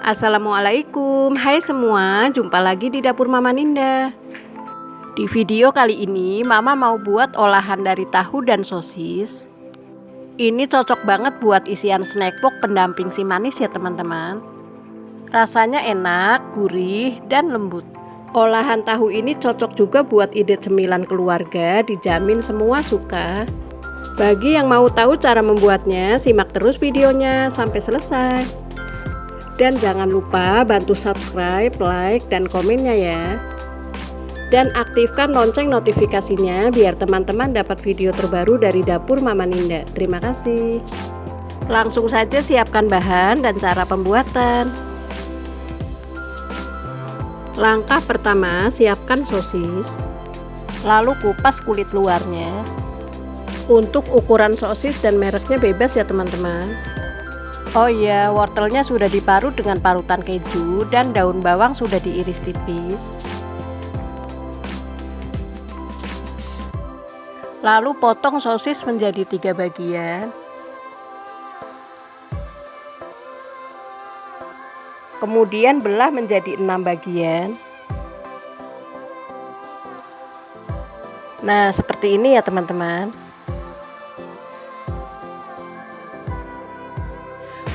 Assalamualaikum, hai semua, jumpa lagi di dapur Mama Ninda. Di video kali ini Mama mau buat olahan dari tahu dan sosis. Ini cocok banget buat isian snack box pendamping si manis ya teman-teman. Rasanya enak, gurih, dan lembut. Olahan tahu ini cocok juga buat ide cemilan keluarga, dijamin semua suka. Bagi yang mau tahu cara membuatnya, simak terus videonya sampai selesai. Dan jangan lupa bantu subscribe, like, dan komennya ya. Dan aktifkan lonceng notifikasinya biar teman-teman dapat video terbaru dari dapur Mama Ninda. Terima kasih. Langsung saja siapkan bahan dan cara pembuatan. Langkah pertama, siapkan sosis. Lalu kupas kulit luarnya. Untuk ukuran sosis dan mereknya bebas ya teman-teman. Oh iya, wortelnya sudah diparut dengan parutan keju dan daun bawang sudah diiris tipis. Lalu potong sosis menjadi 3 bagian. Kemudian belah menjadi 6 bagian. Nah, seperti ini ya teman-teman.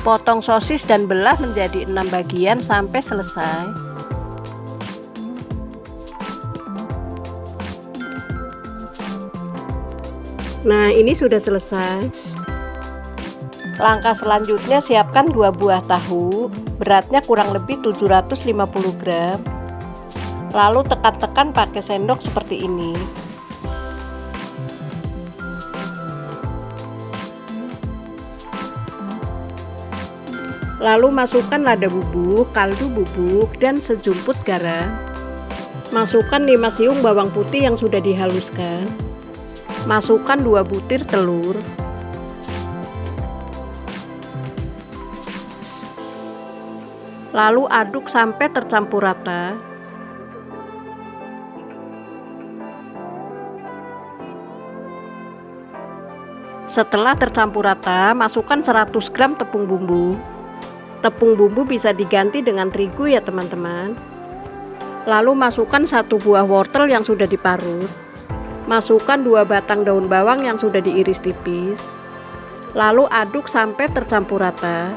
Potong sosis dan belah menjadi 6 bagian sampai selesai. Nah, ini sudah selesai. Langkah selanjutnya siapkan 2 buah tahu, beratnya kurang lebih 750 gram. Lalu tekan-tekan pakai sendok seperti ini. Lalu masukkan lada bubuk, kaldu bubuk, dan sejumput garam. Masukkan 5 siung bawang putih yang sudah dihaluskan. Masukkan 2 butir telur. Lalu aduk sampai tercampur rata. Setelah tercampur rata, masukkan 100 gram tepung bumbu. Tepung bumbu bisa diganti dengan terigu ya teman-teman. Lalu masukkan 1 buah wortel yang sudah diparut. Masukkan 2 batang daun bawang yang sudah diiris tipis. Lalu aduk sampai tercampur rata.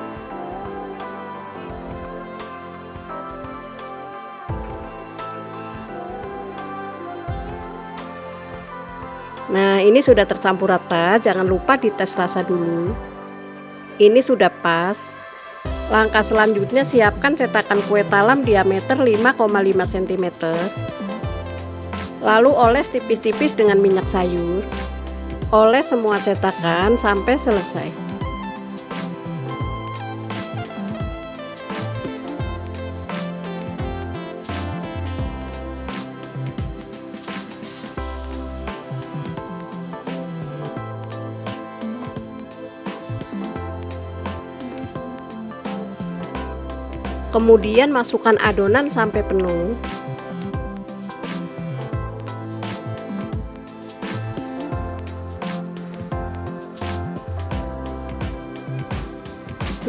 Nah, ini sudah tercampur rata, jangan lupa dites rasa dulu. Ini sudah pas. Langkah selanjutnya siapkan cetakan kue talam diameter 5,5 cm. Lalu oles tipis-tipis dengan minyak sayur. Oles semua cetakan sampai selesai. Kemudian masukkan adonan sampai penuh.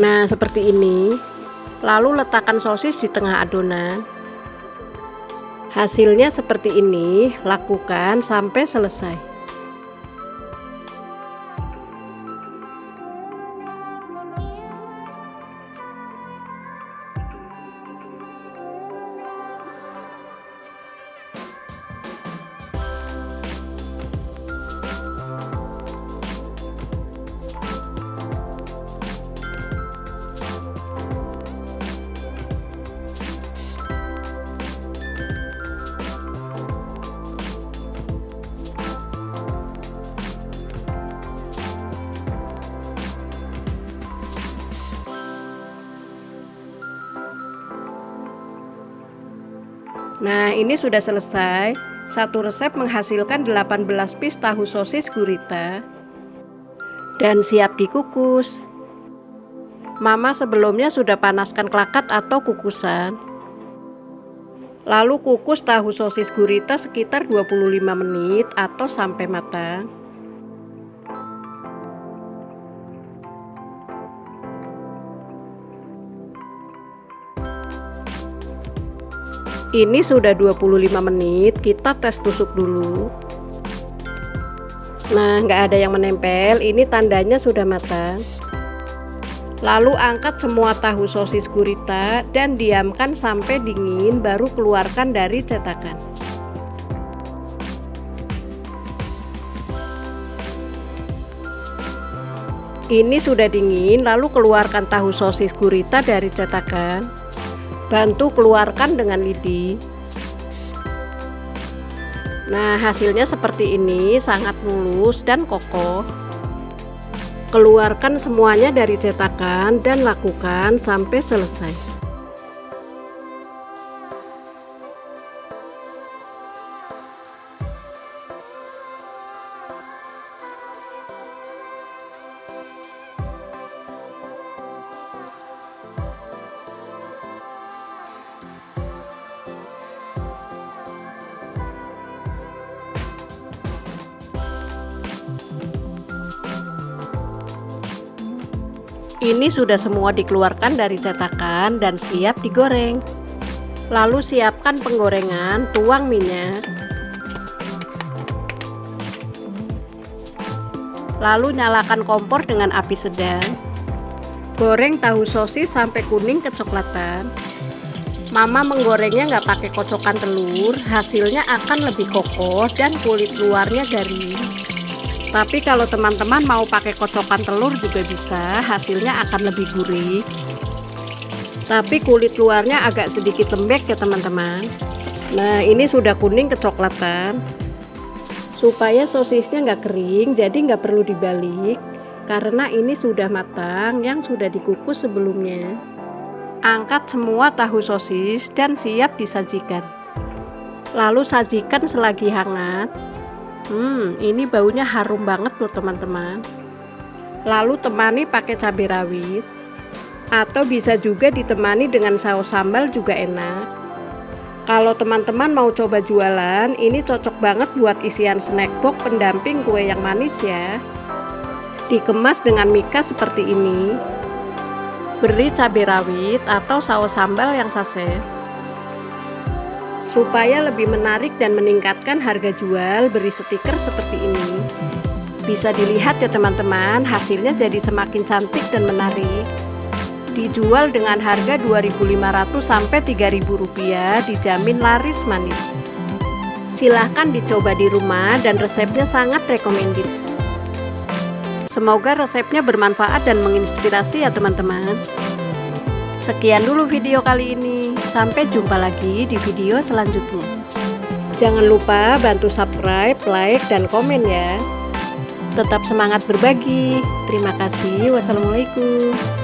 Nah, seperti ini. Lalu letakkan sosis di tengah adonan. Hasilnya seperti ini, lakukan sampai selesai. Nah, ini sudah selesai. Satu resep menghasilkan 18 piece tahu sosis gurita. Dan siap dikukus. Mama sebelumnya sudah panaskan klakat atau kukusan. Lalu kukus tahu sosis gurita sekitar 25 menit atau sampai matang. Ini sudah 25 menit, kita tes tusuk dulu. Nah, nggak ada yang menempel, ini tandanya sudah matang. Lalu angkat semua tahu sosis gurita dan diamkan sampai dingin, baru keluarkan dari cetakan. Ini sudah dingin, lalu keluarkan tahu sosis gurita dari cetakan. Bantu keluarkan dengan lidi. Nah, hasilnya seperti ini, sangat mulus dan kokoh. Keluarkan semuanya dari cetakan dan lakukan sampai selesai. Ini sudah semua dikeluarkan dari cetakan dan siap digoreng. Lalu siapkan penggorengan, tuang minyak. Lalu nyalakan kompor dengan api sedang. Goreng tahu sosis sampai kuning kecoklatan. Mama menggorengnya nggak pakai kocokan telur, hasilnya akan lebih kokoh dan kulit luarnya garing. Tapi kalau teman-teman mau pakai kocokan telur juga bisa, hasilnya akan lebih gurih. Tapi kulit luarnya agak sedikit lembek ya teman-teman. Nah, ini sudah kuning kecoklatan. Supaya sosisnya nggak kering, jadi nggak perlu dibalik. Karena ini sudah matang yang sudah dikukus sebelumnya. Angkat semua tahu sosis dan siap disajikan. Lalu sajikan selagi hangat. Ini baunya harum banget loh teman-teman. Lalu temani pakai cabai rawit, atau bisa juga ditemani dengan saus sambal juga enak. Kalau teman-teman mau coba jualan, ini cocok banget buat isian snack box pendamping kue yang manis ya. Dikemas dengan mika seperti ini. Beri cabai rawit atau saus sambal yang saset. Supaya lebih menarik dan meningkatkan harga jual, beri stiker seperti ini. Bisa dilihat ya teman-teman, hasilnya jadi semakin cantik dan menarik. Dijual dengan harga 2.500 sampai 3.000 rupiah, dijamin laris manis. Silahkan dicoba di rumah dan resepnya sangat recommended. Semoga resepnya bermanfaat dan menginspirasi ya teman-teman. Sekian dulu video kali ini, sampai jumpa lagi di video selanjutnya. Jangan lupa bantu subscribe, like, dan komen ya. Tetap semangat berbagi. Terima kasih. Wassalamualaikum.